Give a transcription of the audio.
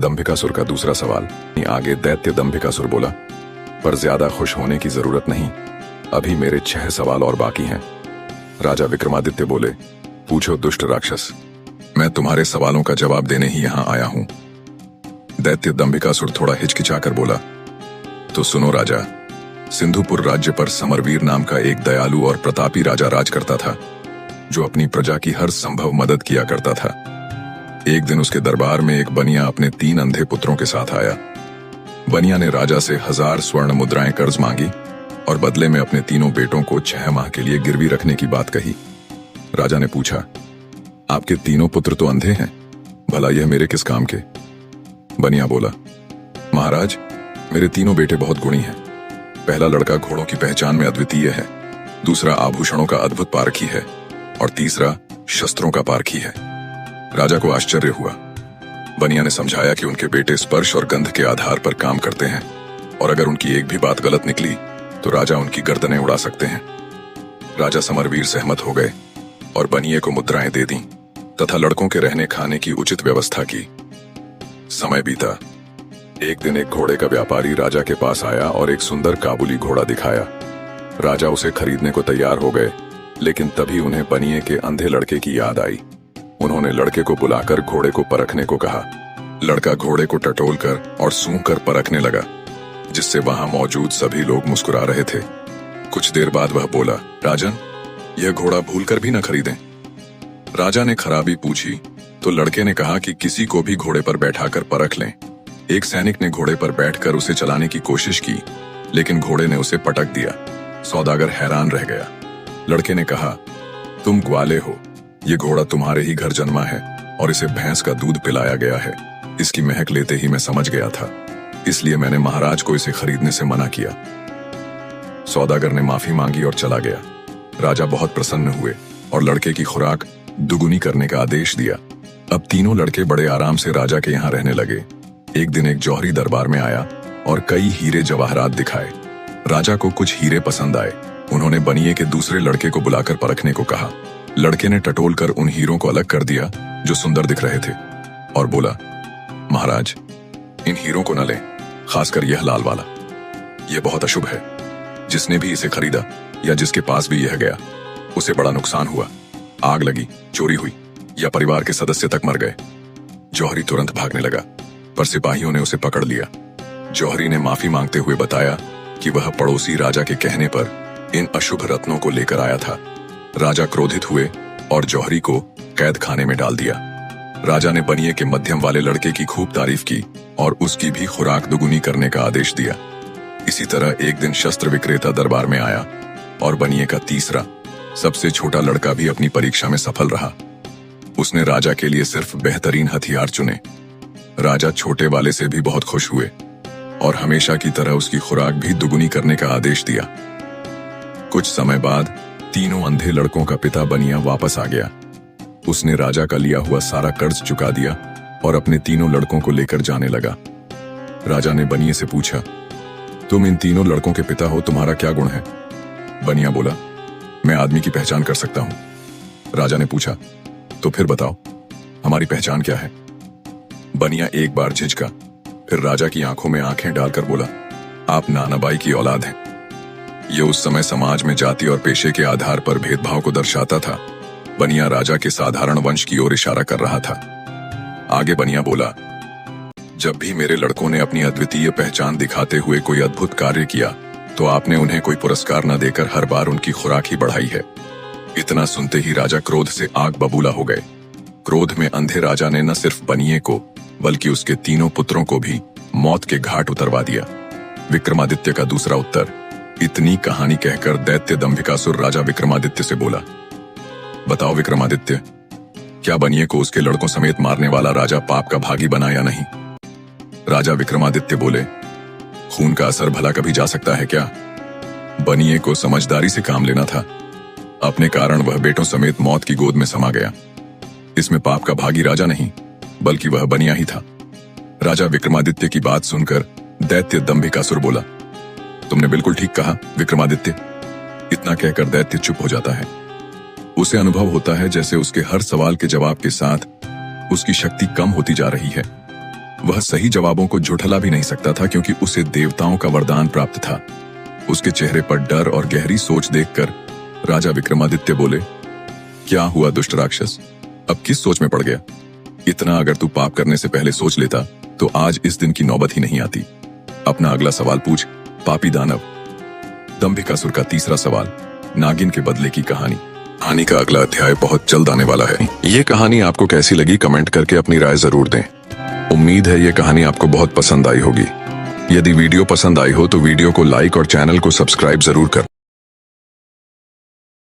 दंभिकासुर का दूसरा सवाल। आगे दैत्य दंभिकासुर बोला, पर ज्यादा खुश होने की जरूरत नहीं, अभी मेरे 6 सवाल और बाकी हैं। राजा विक्रमादित्य बोले, पूछो दुष्ट राक्षस, मैं तुम्हारे सवालों का जवाब देने ही यहां आया हूं। दैत्य दंभिकासुर थोड़ा हिचकिचाकर बोला, तो सुनो राजा, सिंधुपुर राज्य पर समरवीर नाम का एक दयालु और प्रतापी राजा राज करता था, जो अपनी प्रजा की हर संभव मदद किया करता था। एक दिन उसके दरबार में एक बनिया अपने 3 अंधे पुत्रों के साथ आया। बनिया ने राजा से 1000 स्वर्ण मुद्राएं कर्ज मांगी और बदले में अपने तीनों बेटों को 6 माह के लिए गिरवी रखने की बात कही। राजा ने पूछा, आपके तीनों पुत्र तो अंधे हैं, भला यह मेरे किस काम के? बनिया बोला, महाराज, मेरे तीनों बेटे बहुत गुणी हैं। पहला लड़का घोड़ों की पहचान में अद्वितीय है, दूसरा आभूषणों का अद्भुत पारखी है और तीसरा शस्त्रों का पारखी है। राजा को आश्चर्य हुआ। बनिया ने समझाया कि उनके बेटे स्पर्श और गंध के आधार पर काम करते हैं और अगर उनकी एक भी बात गलत निकली तो राजा उनकी गर्दनें उड़ा सकते हैं। राजा समरवीर सहमत हो गए और बनिए को मुद्राएं दे दी तथा लड़कों के रहने खाने की उचित व्यवस्था की। समय बीता। एक दिन एक घोड़े का व्यापारी राजा के पास आया और एक सुंदर काबुली घोड़ा दिखाया। राजा उसे खरीदने को तैयार हो गए, लेकिन तभी उन्हें बनिए के अंधे लड़के की याद आई। उन्होंने लड़के को बुलाकर घोड़े को परखने को कहा। लड़का घोड़े को टटोलकर और सूंघकर परखने लगा, जिससे वहां मौजूद सभी लोग मुस्कुरा रहे थे। कुछ देर बाद वह बोला, राजन, यह घोड़ा भूलकर भी न खरीदें। राजा ने खराबी पूछी तो लड़के ने कहा कि किसी को भी घोड़े पर बैठाकर परख लें। एक सैनिक ने घोड़े पर बैठकर उसे चलाने की कोशिश की, लेकिन घोड़े ने उसे पटक दिया। सौदागर हैरान रह गया। लड़के ने कहा, तुम ग्वाले हो, ये घोड़ा तुम्हारे ही घर जन्मा है और इसे भैंस का दूध पिलाया गया है। इसकी महक लेते ही मैं समझ गया था, इसलिए मैंने महाराज को इसे खरीदने से मना किया। सौदागर ने माफी मांगी और चला गया। राजा बहुत प्रसन्न हुए और लड़के की खुराक दुगुनी करने का आदेश दिया। अब तीनों लड़के बड़े आराम से राजा के यहाँ रहने लगे। एक दिन एक जौहरी दरबार में आया और कई हीरे जवाहरात दिखाए। राजा को कुछ हीरे पसंद आए। उन्होंने बनिए के दूसरे लड़के को बुलाकर परखने को कहा। लड़के ने टटोलकर उन हीरों को अलग कर दिया जो सुंदर दिख रहे थे और बोला, महाराज, इन हीरों को न लें, खासकर यह लाल वाला। यह बहुत अशुभ है। जिसने भी इसे खरीदा या जिसके पास भी यह गया, उसे बड़ा नुकसान हुआ। आग लगी, चोरी हुई या परिवार के सदस्य तक मर गए। जौहरी तुरंत भागने लगा, पर सिपाहियों ने उसे पकड़ लिया। जौहरी ने माफी मांगते हुए बताया कि वह पड़ोसी राजा के कहने पर इन अशुभ रत्नों को लेकर आया था। राजा क्रोधित हुए और जौहरी को कैद खाने में डाल दिया। राजा ने बनिए के मध्यम वाले लड़के की खूब तारीफ की और उसकी भी खुराक दुगुनी करने का आदेश दिया। इसी तरह एक दिन शस्त्र विक्रेता दरबार में आया और बनिए का तीसरा, सबसे छोटा लड़का भी अपनी परीक्षा में सफल रहा। उसने राजा के लिए सिर्फ बेहतरीन हथियार चुने। राजा छोटे वाले से भी बहुत खुश हुए और हमेशा की तरह उसकी खुराक भी दुगुनी करने का आदेश दिया। कुछ समय बाद तीनों अंधे लड़कों का पिता बनिया वापस आ गया। उसने राजा का लिया हुआ सारा कर्ज चुका दिया और अपने तीनों लड़कों को लेकर जाने लगा। राजा ने बनिए से पूछा, तुम इन तीनों लड़कों के पिता हो, तुम्हारा क्या गुण है? बनिया बोला, मैं आदमी की पहचान कर सकता हूं। राजा ने पूछा, तो फिर बताओ, हमारी पहचान क्या है? बनिया एक बार झिझका, फिर राजा की आंखों में आंखें डालकर बोला, आप नानाबाई की औलाद हैं। यह उस समय समाज में जाति और पेशे के आधार पर भेदभाव को दर्शाता था। बनिया राजा के साधारण वंश की ओर इशारा कर रहा था। आगे बनिया बोला, जब भी मेरे लड़कों ने अपनी अद्वितीय पहचान दिखाते हुए कोई अद्भुत कार्य किया, तो आपने उन्हें कोई पुरस्कार न देकर हर बार उनकी खुराक ही बढ़ाई है। इतना सुनते ही राजा क्रोध से आग बबूला हो गए। क्रोध में अंधे राजा ने न सिर्फ बनिए को बल्कि उसके तीनों पुत्रों को भी मौत के घाट उतरवा दिया। विक्रमादित्य का दूसरा उत्तर। इतनी कहानी कहकर दैत्य दंभिकासुर राजा विक्रमादित्य से बोला, बताओ विक्रमादित्य, क्या बनिए को उसके लड़कों समेत मारने वाला राजा पाप का भागी बना या नहीं? राजा विक्रमादित्य बोले, खून का असर भला कभी जा सकता है क्या? बनिए को समझदारी से काम लेना था। अपने कारण वह बेटों समेत मौत की गोद में समा गया। इसमें पाप का भागी राजा नहीं, बल्कि वह बनिया ही था। राजा विक्रमादित्य की बात सुनकर दैत्य दंभिकासुर बोला, तुमने बिल्कुल ठीक कहा विक्रमादित्य। इतना कहकर दैत्य चुप हो जाता है। उसे अनुभव होता है जैसे उसके हर सवाल के जवाब के साथ उसकी शक्ति कम होती जा रही है। वह सही जवाबों को झुठला भी नहीं सकता था क्योंकि उसे देवताओं का वरदान प्राप्त था। उसके चेहरे पर डर और गहरी सोच देखकर राजा विक्रमादित्य बोले, क्या हुआ दुष्ट राक्षस, अब किस सोच में पड़ गया? इतना अगर तू पाप करने से पहले सोच लेता तो आज इस दिन की नौबत ही नहीं आती। अपना अगला सवाल पूछ, पापी दानव। दंभिकासुर का तीसरा सवाल, नागिन के बदले की कहानी। कहानी का अगला अध्याय बहुत जल्द आने वाला है। ये कहानी आपको कैसी लगी कमेंट करके अपनी राय जरूर दें। उम्मीद है ये कहानी आपको बहुत पसंद आई होगी। यदि वीडियो पसंद आई हो तो वीडियो को लाइक और चैनल को सब्सक्राइब जरूर कर।